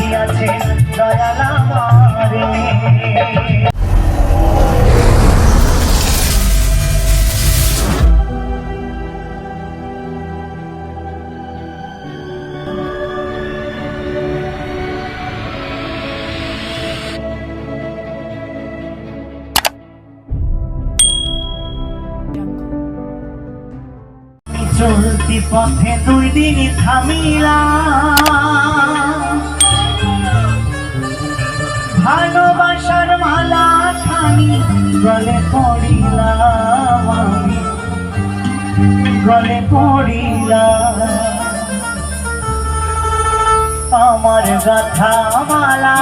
দিয়াছে দয়াল আমারে। চলতি পথে 2 দিন থামিলাম, ভালোবাসার মালা খানি গলে পড়িলাম, আমি গলে পড়িলাম। আমার গাথা মালা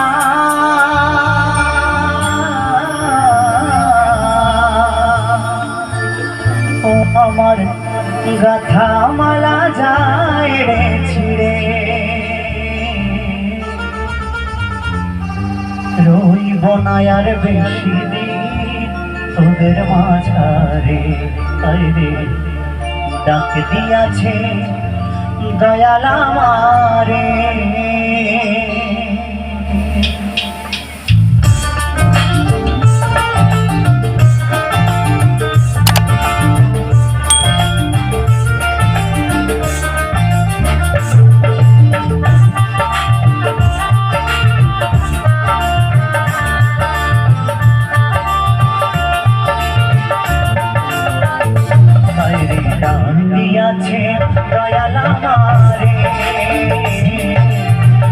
ও আমার গাথা মালা যায় রে ছিড়ে, রইব না আর বেশি দিন তোদের মাঝারে। আরে ডাক দিয়াছে দয়াল আমারে। দিয়াছে দয়াল আমারে,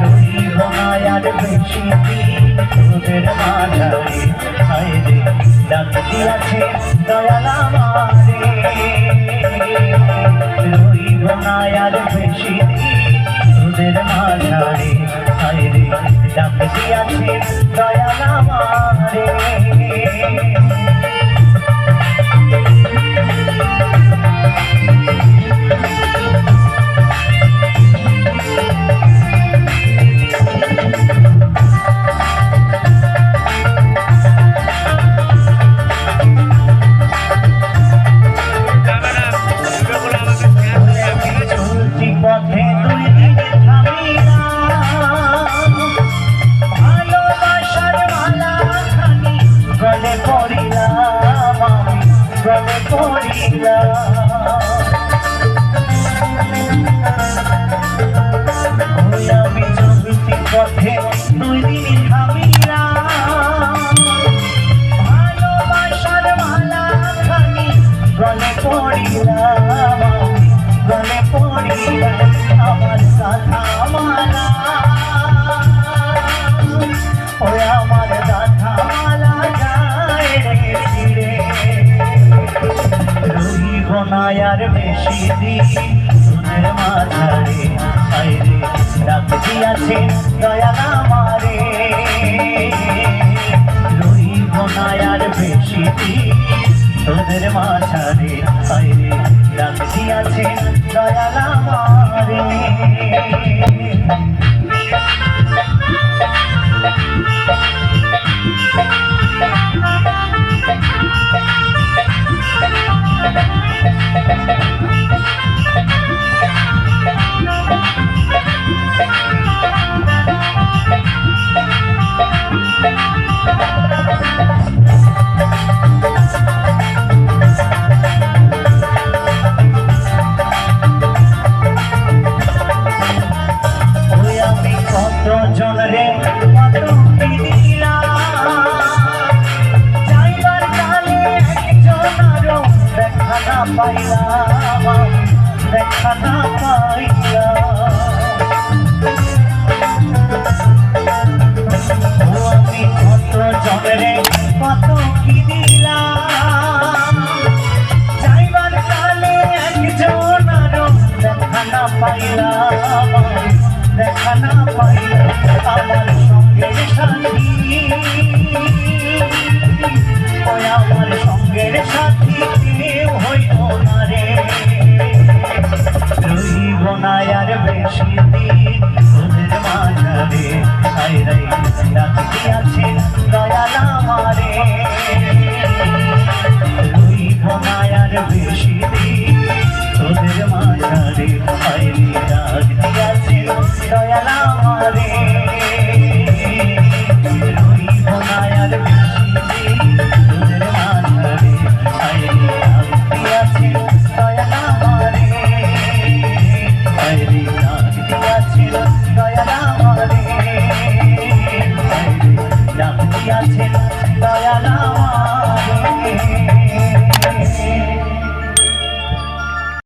রইব না আর বেশি দিন তোদের মাঝারে। হায় রে ডাক দিয়াছে দয়াল আমারে, রইব না আর বেশি দিন তোদের মাঝারে। হায় রে ডাক দিয়াছে দয়াল আমারে। আমি চলতি পথে 2 দিন থামিলাম, ভালোবাসার মালা খানি গলে পড়িলাম, গলে পড়িলাম। আমার গাথা মালা ও আমার গাথা মালা যায় রে ছিড়ে, রইব না আর বেশি দিন তোদের মাঝারে। হায় রে ডাক দিয়াছে দয়াল আমারে, রইব না আর বেশি দিন তোদের মাঝারে। হায় রে ডাক দিয়াছে দয়াল আমারে। দেখা না পাইয়া আমি কত জনরে কত কি দিলাম, যাইবার কালে একজন আরো দেখা না পাইলাম, দেখা না পাইলাম। আমার সঙ্গের সাথী ওই আমার সঙ্গের সাথী কেউ হইল না রে, রইব না আর বেশি দিন তোদের মাঝারে। হায় রে ডাক দিয়াছে দয়াল আমারে, রইব না আর বেশি দিন তোদের মাঝারে। হায় রে ডাক দিয়াছে দয়াল আমারে। দিয়েছেন দয়াল আমার